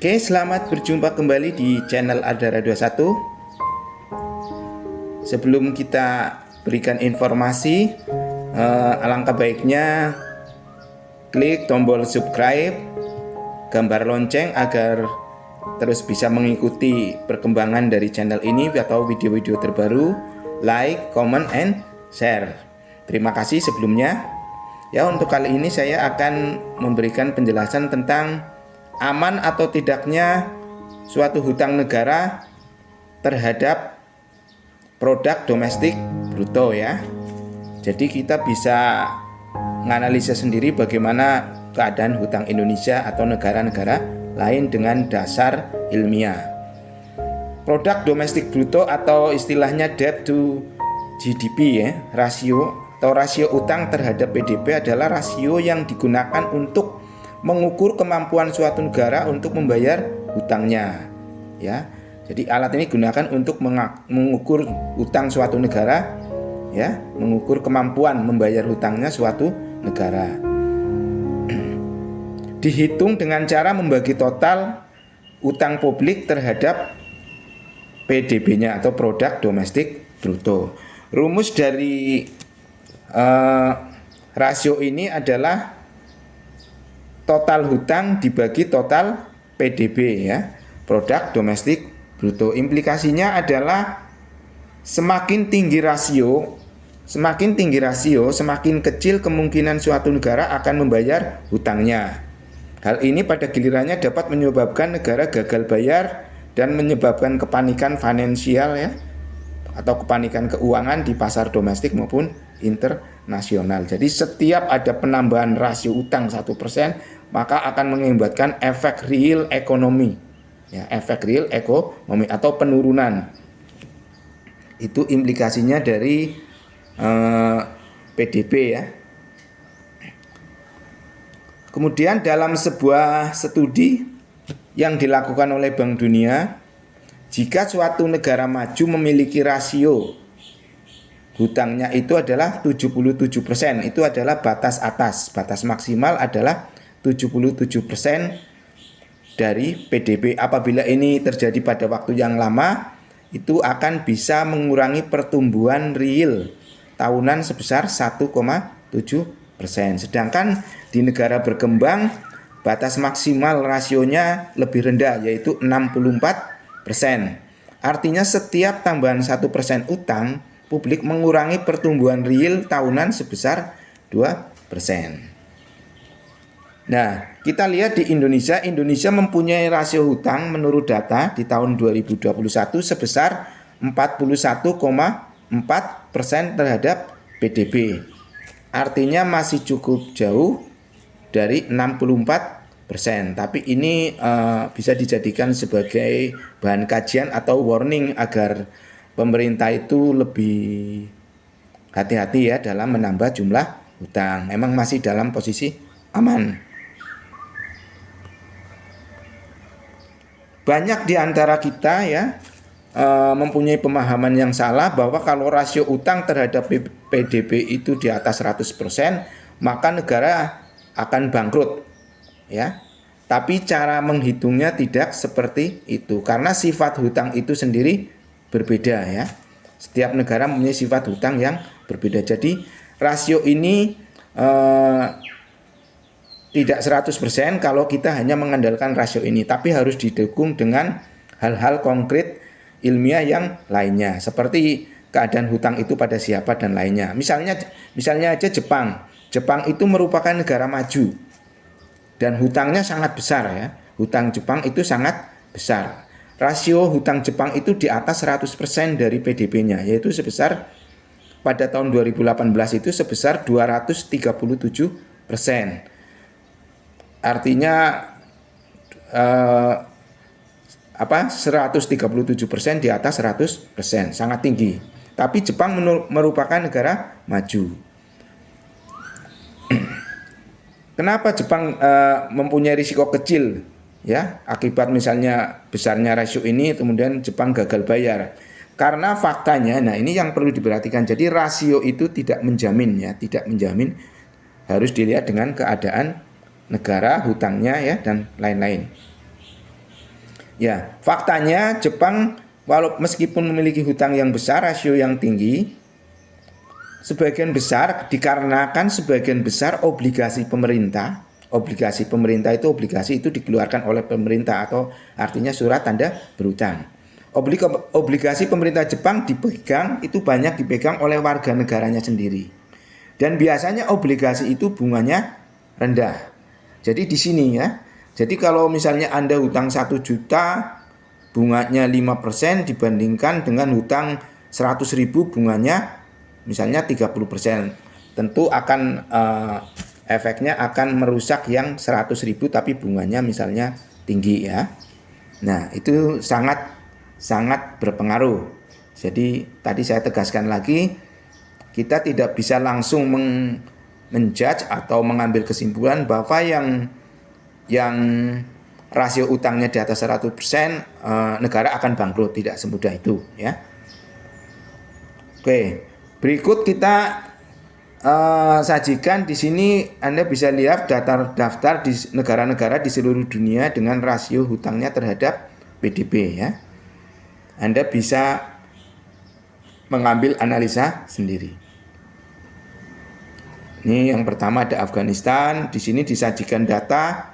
Oke, selamat berjumpa kembali di channel Ardara21. Sebelum kita berikan informasi, alangkah baiknya klik tombol subscribe, gambar lonceng agar terus bisa mengikuti perkembangan dari channel ini atau video-video terbaru, like, comment, and share. Terima kasih sebelumnya. Ya, untuk kali ini saya akan memberikan penjelasan tentang aman atau tidaknya suatu hutang negara terhadap produk domestik bruto ya. Jadi kita bisa menganalisa sendiri bagaimana keadaan hutang Indonesia atau negara-negara lain dengan dasar ilmiah. Produk domestik bruto atau istilahnya debt to GDP ya, rasio atau rasio utang terhadap PDB adalah rasio yang digunakan untuk mengukur kemampuan suatu negara untuk membayar hutangnya ya. Jadi alat ini digunakan untuk mengukur hutang suatu negara ya, mengukur kemampuan membayar hutangnya suatu negara. Dihitung dengan cara membagi total utang publik terhadap PDB-nya atau produk domestik bruto. Rumus dari rasio ini adalah total hutang dibagi total PDB ya, produk domestik bruto. Implikasinya adalah semakin tinggi rasio, semakin kecil kemungkinan suatu negara akan membayar hutangnya. Hal ini pada gilirannya dapat menyebabkan negara gagal bayar dan menyebabkan kepanikan finansial ya, atau kepanikan keuangan di pasar domestik maupun internasional. Jadi setiap ada penambahan rasio utang 1%, maka akan mengakibatkan efek real ekonomi ya, efek real ekonomi atau penurunan. Itu implikasinya dari PDB ya. Kemudian dalam sebuah studi yang dilakukan oleh Bank Dunia, jika suatu negara maju memiliki rasio hutangnya itu adalah 77%, itu adalah batas atas. Batas maksimal adalah 77% dari PDB. Apabila ini terjadi pada waktu yang lama, itu akan bisa mengurangi pertumbuhan real tahunan sebesar 1,7%. Sedangkan di negara berkembang, batas maksimal rasionya lebih rendah, yaitu 64%. Artinya setiap tambahan 1% utang publik mengurangi pertumbuhan real tahunan sebesar 2%. Nah, kita lihat di Indonesia mempunyai rasio hutang menurut data di tahun 2021 sebesar 41,4% terhadap PDB. Artinya masih cukup jauh dari 64%. Tapi ini bisa dijadikan sebagai bahan kajian atau warning agar pemerintah itu lebih hati-hati ya dalam menambah jumlah hutang. Memang masih dalam posisi aman. Banyak di antara kita ya mempunyai pemahaman yang salah bahwa kalau rasio utang terhadap PDB itu di atas 100%, maka negara akan bangkrut ya. Tapi cara menghitungnya tidak seperti itu, karena sifat hutang itu sendiri berbeda ya. Setiap negara mempunyai sifat hutang yang berbeda. Jadi rasio ini tidak 100% kalau kita hanya mengandalkan rasio ini, tapi harus didukung dengan hal-hal konkret ilmiah yang lainnya, seperti keadaan hutang itu pada siapa dan lainnya. Misalnya aja Jepang itu merupakan negara maju dan hutangnya sangat besar ya. Hutang Jepang itu sangat besar. Rasio hutang Jepang itu di atas 100% dari PDB-nya, yaitu sebesar pada tahun 2018 itu sebesar 237%. Artinya 137% di atas 100%, sangat tinggi. Tapi Jepang merupakan negara maju. Kenapa Jepang mempunyai risiko kecil ya akibat misalnya besarnya rasio ini, kemudian Jepang gagal bayar? Karena faktanya, nah ini yang perlu diperhatikan. Jadi rasio itu tidak menjamin ya, tidak menjamin. Harus dilihat dengan keadaan negara, hutangnya ya, dan lain-lain. Ya, faktanya Jepang meskipun memiliki hutang yang besar, rasio yang tinggi, sebagian besar dikarenakan sebagian besar obligasi pemerintah. Obligasi pemerintah itu dikeluarkan oleh pemerintah, atau artinya surat tanda berhutang. Obligasi pemerintah Jepang banyak dipegang oleh warga negaranya sendiri. Dan biasanya obligasi itu bunganya rendah. Jadi di sini ya. Jadi kalau misalnya Anda hutang 1 juta, bunganya 5% dibandingkan dengan hutang 100.000 bunganya misalnya 30%. Tentu akan efeknya akan merusak yang 100.000 tapi bunganya misalnya tinggi ya. Nah, itu sangat berpengaruh. Jadi tadi saya tegaskan lagi, kita tidak bisa langsung menjudge atau mengambil kesimpulan bahwa yang rasio utangnya di atas 100% negara akan bangkrut, tidak semudah itu ya. Oke, berikut kita sajikan di sini. Anda bisa lihat daftar di negara-negara di seluruh dunia dengan rasio hutangnya terhadap PDB ya. Anda bisa mengambil analisa sendiri. Ini yang pertama ada Afghanistan. Di sini disajikan data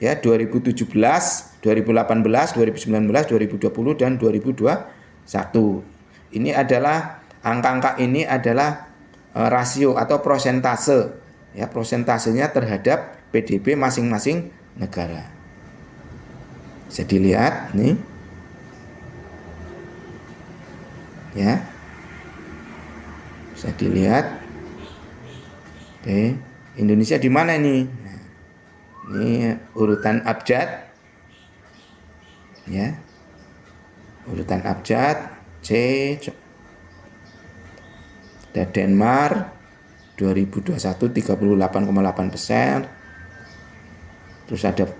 ya 2017, 2018, 2019, 2020 dan 2021. Ini adalah angka-angka ini adalah rasio atau prosentase ya, prosentasenya terhadap PDB masing-masing negara. Bisa dilihat nih ya, bisa dilihat. Oke, Indonesia di mana ini? Nah, ini urutan abjad ya, urutan abjad C. Ada Denmark 2021 38,8%. Terus ada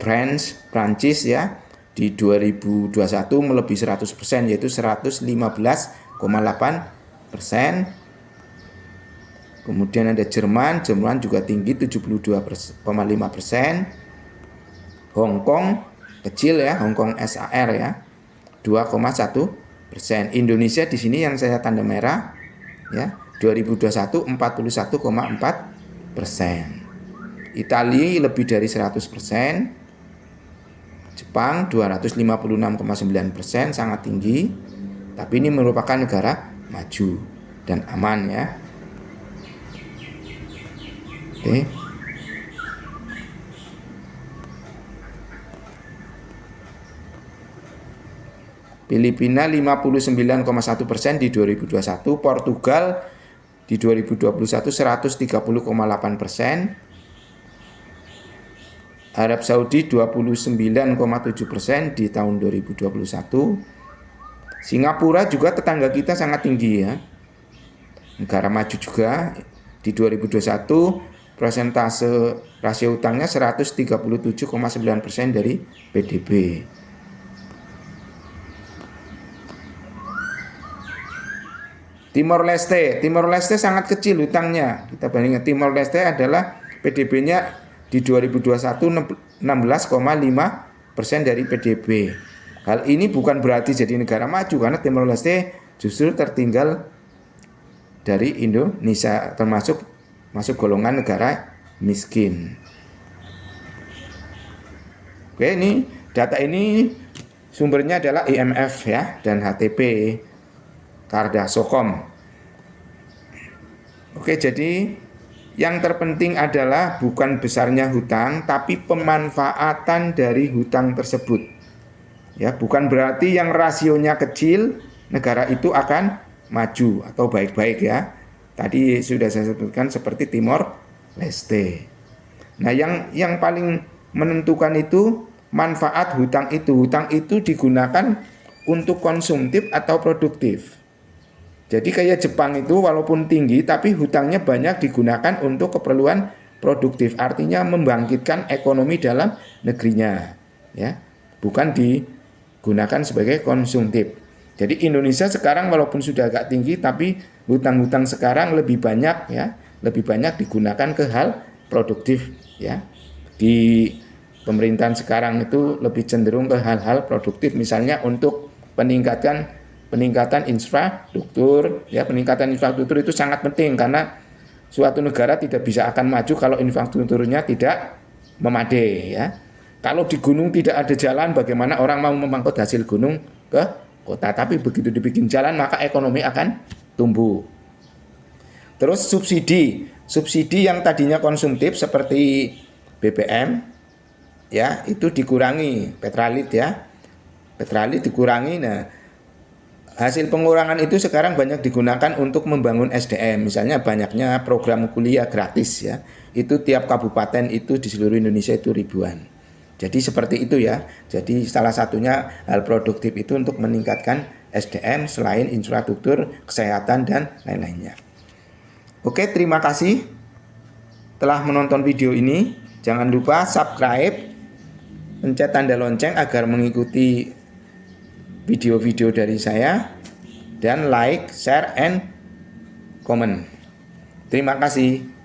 Prancis ya di 2021 melebihi 100%, yaitu 115,8%. Kemudian ada Jerman juga tinggi 72,5%. Hong Kong kecil ya, Hong Kong SAR ya 2,1%. Indonesia di sini yang saya tanda merah ya 2021 41,4%. Italia lebih dari 100%. Jepang 256,9%, sangat tinggi. Tapi ini merupakan negara maju dan aman ya. Oke. Filipina 59,1% di 2021, Portugal di 2021 130,8%, Arab Saudi 29,7% di tahun 2021. Singapura juga tetangga kita sangat tinggi ya, negara maju juga. Di 2021 persentase rasio utangnya 137,9% dari PDB. Timor Leste sangat kecil hutangnya. Kita bandingkan, Timor Leste adalah PDB-nya di 2021 16,5% dari PDB. Hal ini bukan berarti jadi negara maju, karena Timor Leste justru tertinggal dari Indonesia, masuk golongan negara miskin. Oke, ini data ini sumbernya adalah IMF ya dan HTP Cardasokom. Oke, jadi yang terpenting adalah bukan besarnya hutang, tapi pemanfaatan dari hutang tersebut. Ya, bukan berarti yang rasionya kecil negara itu akan maju atau baik-baik ya. Tadi sudah saya sebutkan seperti Timor Leste. Nah, yang paling menentukan itu manfaat hutang itu. Hutang itu digunakan untuk konsumtif atau produktif. Jadi kayak Jepang itu walaupun tinggi tapi hutangnya banyak digunakan untuk keperluan produktif, artinya membangkitkan ekonomi dalam negerinya, ya, bukan digunakan sebagai konsumtif. Jadi Indonesia sekarang walaupun sudah agak tinggi tapi hutang-hutang sekarang lebih banyak ya, lebih banyak digunakan ke hal produktif ya. Di pemerintahan sekarang itu lebih cenderung ke hal-hal produktif, misalnya untuk peningkatan infrastruktur. Ya, peningkatan infrastruktur itu sangat penting karena suatu negara tidak bisa akan maju kalau infrastrukturnya tidak memadai. Ya, kalau di gunung tidak ada jalan, bagaimana orang mau memangkut hasil gunung ke kota? Tapi begitu dibikin jalan, maka ekonomi akan tumbuh. Terus subsidi yang tadinya konsumtif seperti BBM, ya itu dikurangi, petralit dikurangi. Nah, hasil pengurangan itu sekarang banyak digunakan untuk membangun SDM, misalnya banyaknya program kuliah gratis, ya itu tiap kabupaten itu di seluruh Indonesia itu ribuan. Jadi seperti itu ya. Jadi salah satunya hal produktif itu untuk meningkatkan SDM selain infrastruktur, kesehatan dan lain-lainnya. Oke, terima kasih telah menonton video ini. Jangan lupa subscribe, pencet tanda lonceng agar mengikuti video-video dari saya, dan like, share, and comment. Terima kasih.